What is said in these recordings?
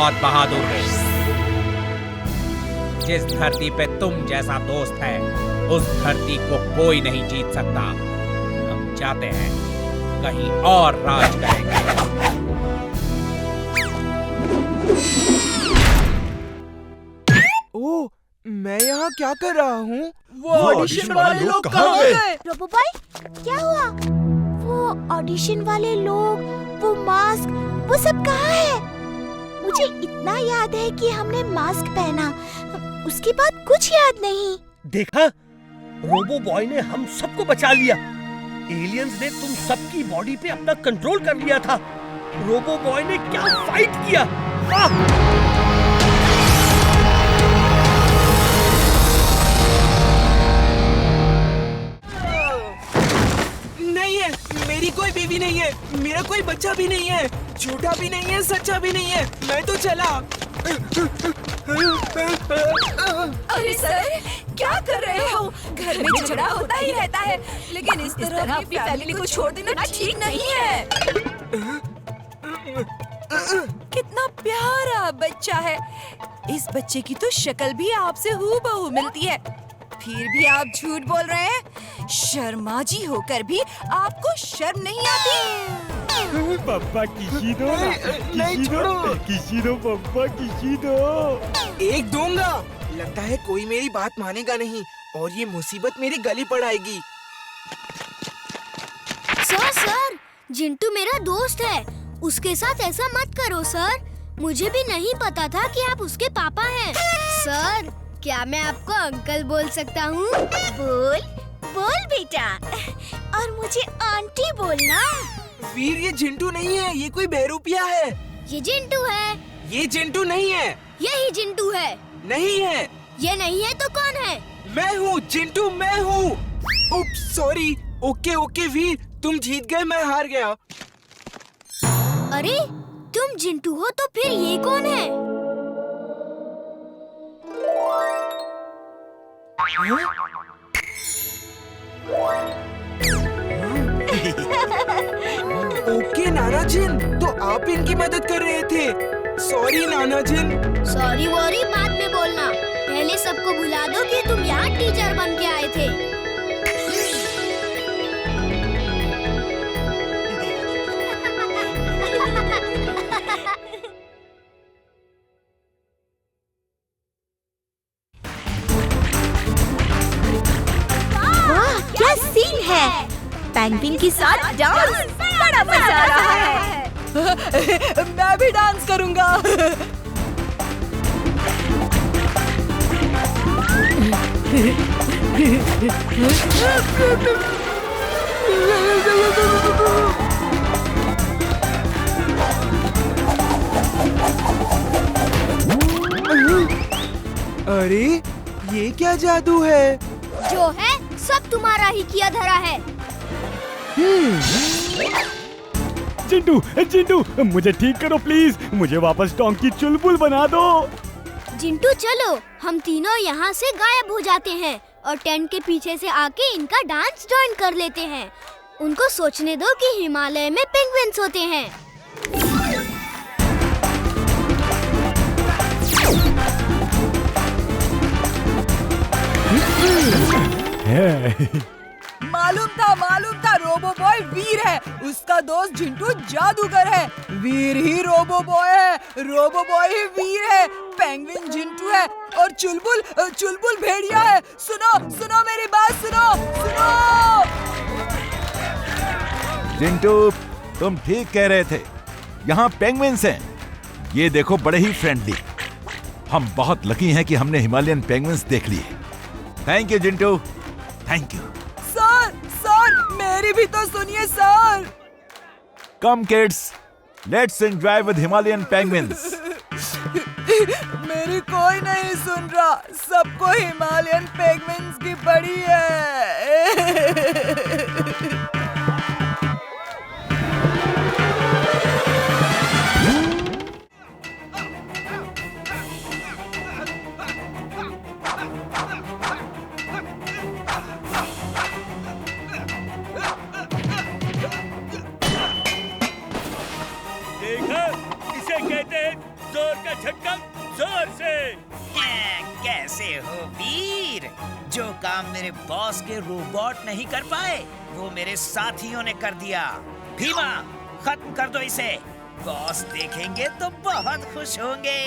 बहुत बहादुर हो। जिस धरती पे तुम जैसा दोस्त है, उस धरती को कोई नहीं जीत सकता। हम जाते हैं, कहीं और राज करेंगे। ओह, मैं यहाँ क्या कर रहा हूँ? वो ऑडिशन वाले लोग कहाँ गए? रोबोबॉय, क्या हुआ? वो ऑडिशन वाले लोग, वो मास्क, वो सब कहाँ है? मुझे इतना याद है कि हमने मास्क पहना, उसके बाद कुछ याद नहीं। देखा, रोबो बॉय ने हम सबको बचा लिया। एलियंस ने तुम सबकी बॉडी पे अपना कंट्रोल कर लिया था। रोबो बॉय ने क्या फाइट किया! नहीं है, मेरी कोई बीवी नहीं है, मेरा कोई बच्चा भी नहीं है, झूठा भी नहीं है, सच्चा भी नहीं है, मैं तो चला। अरे सर, क्या कर रहे हो? घर में झगड़ा होता ही रहता है, लेकिन इस तरह अपनी फैमिली को छोड़ देना ठीक नहीं है। कितना प्यारा बच्चा है। इस बच्चे की तो शक्ल भी आपसे हूबहू मिलती है, फिर भी आप झूठ बोल रहे हैं। शर्माजी होकर भी आपको शर्म नहीं आती? पापा किसी दो ना, किसी दो पापा, किसी दो। एक दूंगा। लगता है कोई मेरी बात मानेगा नहीं और ये मुसीबत मेरे गले पड़ आएगी। सर, जिंटू मेरा दोस्त है, उसके साथ ऐसा मत करो सर। मुझे भी नहीं पता था कि आप उसके पापा हैं। सर, क्या मैं आपको अंकल बोल सकता हूँ? बोल बेटा, और मुझे आंटी बोलना। वीर, ये जिंटू नहीं है, ये कोई बेरूपिया है। ये जिंटू है। ये जिंटू नहीं है। यही जिंटू है। नहीं है। ये नहीं है तो कौन है? मैं हूँ जिंटू, मैं हूँ। उप्स, सॉरी। ओके वीर, तुम जीत गए, मैं हार गया। अरे, तुम जिंटू हो तो फिर ये कौन है? ओके नाना जिन, तो आप इनकी मदद कर रहे थे। सॉरी नाना जिन। सॉरी वॉरी बाद में बोलना, पहले सबको भुला दो कि तुम यहाँ टीचर बन के आए थे। वाह, क्या सीन है! पेंगुइन के साथ डांस, बड़ा मजा आ रहा है। मैं भी डांस करूंगा। अरे, ये क्या जादू है? जो है सब तुम्हारा ही किया धरा है। चिंटू, मुझे ठीक करो प्लीज, मुझे वापस डोंकी चुलबुल बना दो। जिंटू चलो, हम तीनों यहाँ से गायब हो जाते हैं और टेंट के पीछे से आके इनका डांस ज्वाइन कर लेते हैं। उनको सोचने दो कि हिमालय में पेंगुइन्स होते हैं। मालूम था रोबो बॉय वीर है, उसका दोस्त जिंटू जादूगर है। वीर ही रोबो बॉय है, रोबो बॉय ही वीर है, पेंगुइन जिंटू है और चुलबुल भेड़िया है। सुनो मेरी बात सुनो। जिंटू, तुम ठीक कह रहे थे, यहाँ पेंगुइन्स हैं। ये देखो, बड़े ही फ्रेंडली। हम बहुत लकी हैं कि हमने हिमालयन पेंगुइन्स देख लिए। Thank you Jintu, thank you. Sir, मेरी भी तो सुनिए sir. Come kids, let's enjoy with Himalayan penguins. मेरी कोई नहीं सुन रहा, सबको हिमालयन पेंगुइन्स की पड़ी है। इसे कहते हैं जोर का जोर से। कैसे हो वीर? जो काम मेरे बॉस के रोबोट नहीं कर पाए वो मेरे साथियों ने कर दिया। भीमा, खत्म कर दो इसे। बॉस देखेंगे तो बहुत खुश होंगे।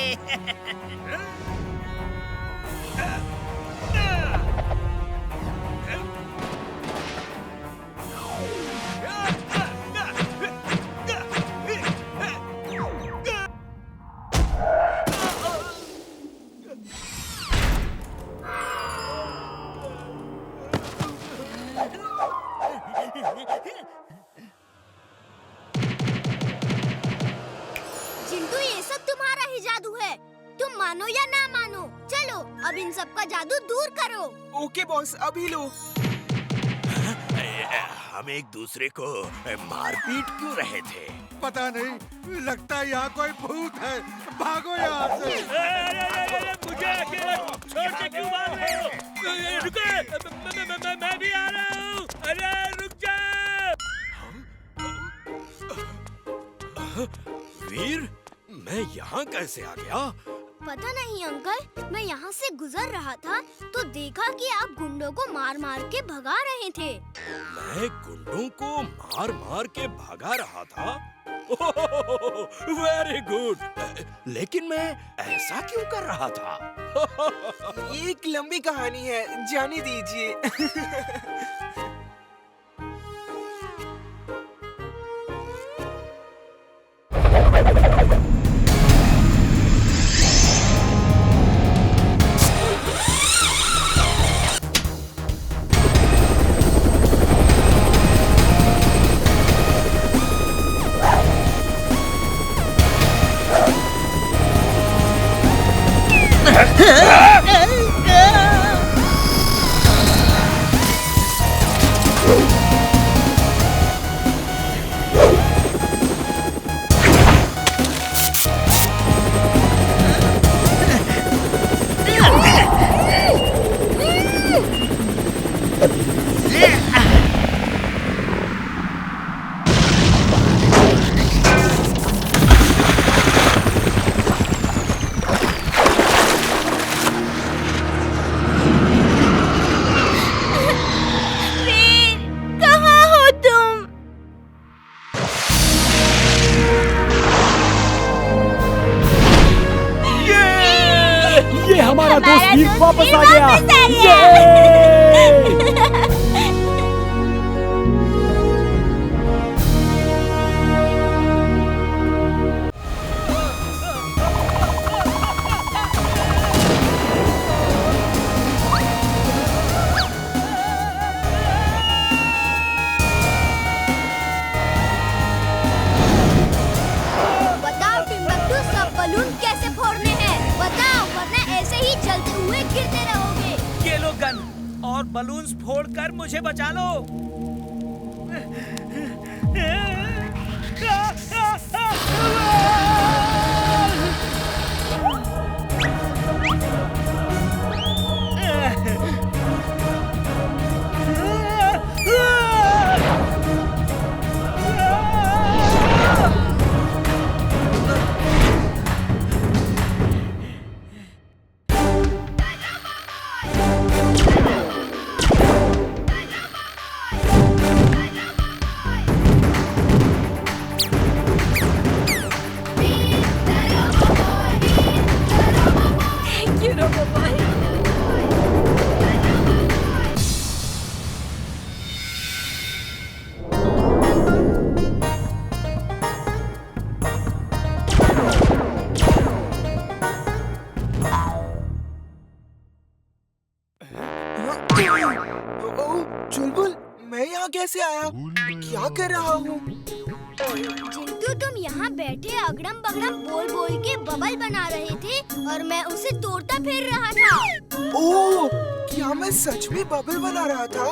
चिंटू, ये सब तुम्हारा ही जादू है। तुम मानो या ना मानो, चलो अब इन सब का जादू दूर करो। ओके बॉस, अभी लो। हम एक दूसरे को मारपीट क्यों रहे थे? पता नहीं, लगता है यहाँ कोई भूत है। भागो यहाँ से। मुझे अकेला छोड़ के क्यों भाग रहे हो? रुको, मैं भी आ रहा हूँ। अरे रुक जा। वीर, मैं यहाँ कैसे आ गया? पता नहीं अंकल, मैं यहाँ से गुजर रहा था तो देखा कि आप गुंडों को मार मार के भगा रहे थे। मैं गुंडों को मार मार के भगा रहा था? Very good. लेकिन मैं ऐसा क्यों कर रहा था? ये एक लंबी कहानी है, जाने दीजिए। हमारा दोस्त वीर वापस आ गया। बताओ टिम्बकटू, सब बलून कैसे फोड़ने हैं? बताओ, वरना ऐसे ही चलते हुए गिरते रहोगे। ये लो गन और बलून्स फोड़कर मुझे बचा लो। चुलबुल, मैं यहाँ कैसे आया? क्या कर रहा हूँ? जिंटू, तुम यहाँ बैठे अगड़म बगड़म बोल बोल के बबल बना रहे थे और मैं उसे तोड़ता फिर रहा था। ओह, क्या मैं सच में बबल बना रहा था?